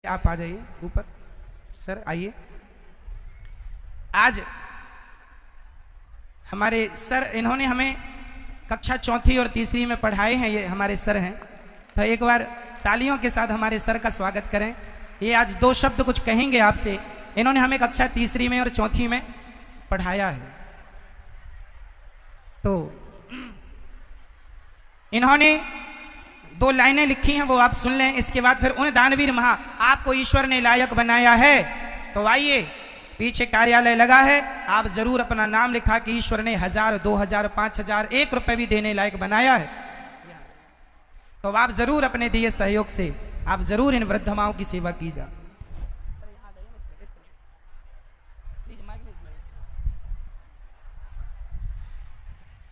आप आ जाइए ऊपर। सर आइए। आज हमारे सर, इन्होंने हमें कक्षा चौथी और तीसरी में पढ़ाए हैं, ये हमारे सर हैं। तो एक बार तालियों के साथ हमारे सर का स्वागत करें। ये आज दो शब्द कुछ कहेंगे आपसे। इन्होंने हमें कक्षा तीसरी में और चौथी में पढ़ाया है। तो इन्होंने दो लाइनें लिखी हैं, वो आप सुन लें। इसके बाद फिर उन दानवीर महा आपको ईश्वर ने लायक बनाया है, तो आइए, पीछे कार्यालय लगा है, आप जरूर अपना नाम लिखा कि ईश्वर ने 1000, 2000, 5000, 1 रुपए भी देने लायक बनाया है। तो आप जरूर अपने दिए सहयोग से आप जरूर इन वृद्ध माओं की सेवा कीजिए।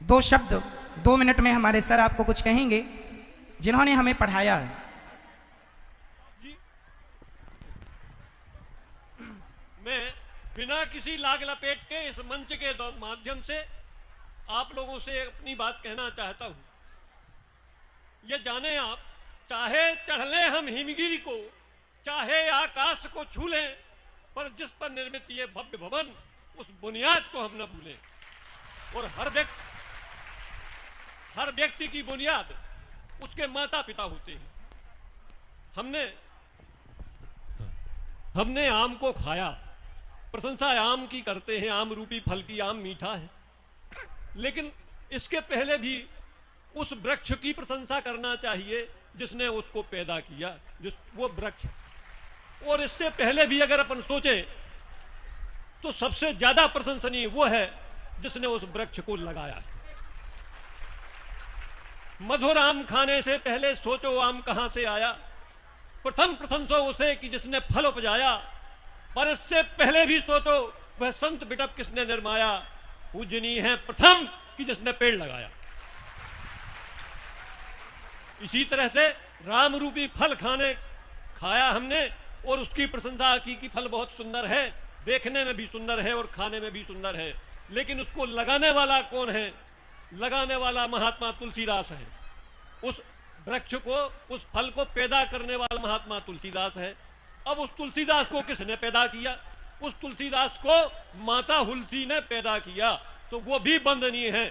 दो शब्द 2 मिनट में हमारे सर आपको कुछ कहेंगे जिन्होंने हमें पढ़ाया है। मैं बिना किसी लाग लपेट के इस मंच के माध्यम से आप लोगों से अपनी बात कहना चाहता हूं। ये जाने आप, चाहे चढ़ लें हम हिमगिरी को, चाहे आकाश को छू लें, पर जिस पर निर्मित ये भव्य भवन, उस बुनियाद को हम न भूलें। और हर व्यक्ति की बुनियाद उसके माता पिता होते हैं। हमने आम को खाया, प्रशंसा आम की करते हैं, आम रूपी फल की, आम मीठा है। लेकिन इसके पहले भी उस वृक्ष की प्रशंसा करना चाहिए जिसने उसको पैदा किया, वो वृक्ष। और इससे पहले भी अगर अपन सोचें तो सबसे ज्यादा प्रशंसनीय वो है जिसने उस वृक्ष को लगाया है। मधुर आम खाने से पहले सोचो आम कहां से आया। प्रथम प्रशंसो उसे कि जिसने फल उपजाया, पर इससे पहले भी सोचो वह संत बिटप किसने निर्माया। पूजनीय है प्रथम कि जिसने पेड़ लगाया। इसी तरह से राम रूपी फल खाया हमने और उसकी प्रशंसा की कि फल बहुत सुंदर है, देखने में भी सुंदर है और खाने में भी सुंदर है। लेकिन उसको लगाने वाला कौन है? लगाने वाला महात्मा तुलसीदास है। उस वृक्ष को, उस फल को पैदा करने वाला महात्मा तुलसीदास है। अब उस तुलसीदास को किसने पैदा किया? उस तुलसीदास को माता हुलसी ने पैदा किया। तो वो भी वंदनीय है।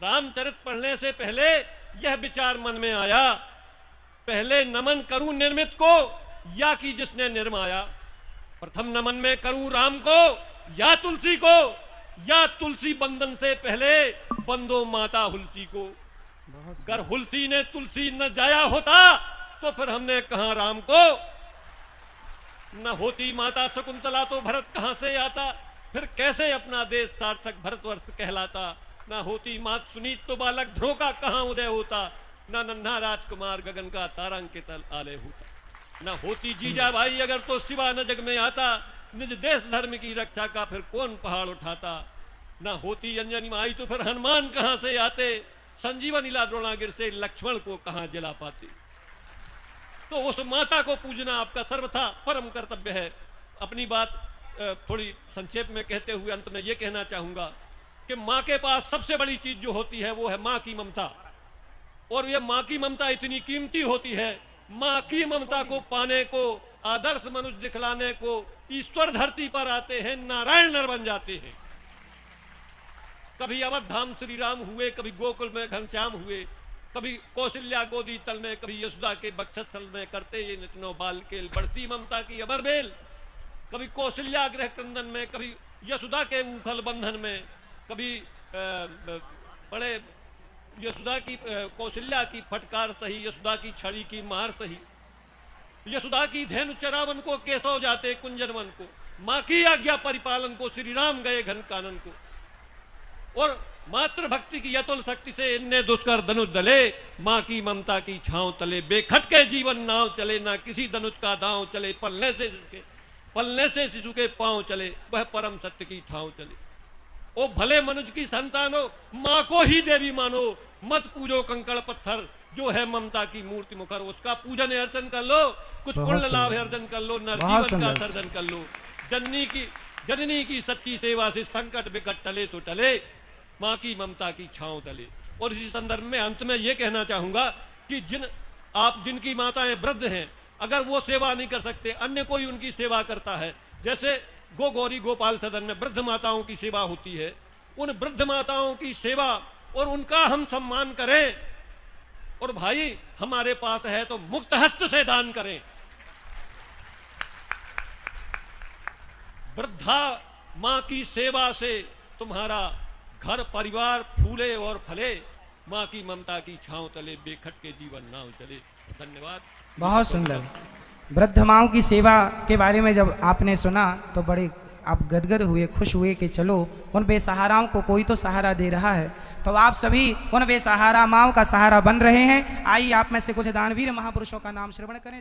रामचरित पढ़ने से पहले यह विचार मन में आया, पहले नमन करूं निर्मित को या कि जिसने निर्माया। प्रथम नमन में करूं राम को या तुलसी को, या तुलसी बंदन से पहले बंदो माता हुलसी को। अगर हुलसी ने तुलसी न जाया होता तो फिर हमने कहा राम को। न होती माता शकुंतला तो भरत कहां से आता, फिर कैसे अपना देश सार्थक भरतवर्ष कहलाता। न होती मात सुनीत तो बालक ध्रुव का कहां उदय होता, न नन्हा राजकुमार गगन का तारांकित आलय होता। न होती जीजा भाई अगर तो शिवा न जग में आता, निज देश धर्म की रक्षा का फिर कौन पहाड़ उठाता। ना होती अंजनी माई तो फिर हनुमान कहां से आते, संजीवन इला द्रोणागिर से लक्ष्मण को कहां जला पाते। तो उस माता को पूजना आपका सर्वथा परम कर्तव्य है। अपनी बात थोड़ी संक्षेप में कहते हुए अंत में यह कहना चाहूंगा कि मां के पास सबसे बड़ी चीज जो होती है वो है मां की ममता। और यह मां की ममता इतनी कीमती होती है, मां की ममता को पाने को, आदर्श मनुष्य दिखलाने को ईश्वर धरती पर आते हैं, नारायण नर बन जाते हैं। कभी अवध धाम श्री राम हुए, कभी गोकुल में घनश्याम हुए, कभी कौशल्या गोदी तल में, कभी यशोदा के बक्षस्थल में करते ये नितनो बाल केल, बढ़ती ममता की अमर बेल। कभी कौशल्या गृह क्रंदन में, कभी यशोदा के उखल बंधन में, कभी बड़े यशोदा की कौशल्या की फटकार सही, यशोदा की छड़ी की मार सही, यशोदा की धेनु चरावन को केशव जाते कुंजन वन को, मां की आज्ञा परिपालन को श्री राम गए घन कानन को। और मातृ भक्ति की अतुल शक्ति से इनने दुष्कर धनुष दले, मां की ममता की छांव तले बेखटके जीवन नाव चले, ना किसी धनुष का दांव चले, पलने से शिशु के पांव चले, वह परम सत्य की ठाव चले। ओ भले मनुष्य की संतानो, मां को ही देवी मानो, मत पूजो कंकड़ पत्थर, जो है ममता की मूर्ति मुखर, उसका पूजन अर्चन कर लो, कुछ पुण्य लाभ अर्जन कर लो, नरजीवन का सर्जन कर लो। जननी की सच्ची सेवा से संकट विकट टले तो टले, मां की ममता की छांव तले। और इसी संदर्भ में अंत में यह कहना चाहूंगा कि जिनकी माताएं वृद्ध हैं, अगर वो सेवा नहीं कर सकते, अन्य कोई उनकी सेवा करता है, जैसे गौरी गोपाल सदन में वृद्ध माताओं की सेवा होती है, उन वृद्ध माताओं की सेवा और उनका हम सम्मान करें। और भाई हमारे पास है तो मुक्त हस्त से दान करें। वृद्धा मां की सेवा से तुम्हारा घर परिवार फूले और फले, मां की ममता की छांव तले बेखट के जीवन नाव चले। धन्यवाद। बहुत सुंदर। वृद्ध माओं की सेवा के बारे में जब आपने सुना तो बड़े आप गदगद हुए, खुश हुए कि चलो उन बेसहाराओं को कोई तो सहारा दे रहा है। तो आप सभी उन बेसहारा माओं का सहारा बन रहे हैं। आइए आप में से कुछ दानवीर महापुरुषों का नाम श्रवण करें।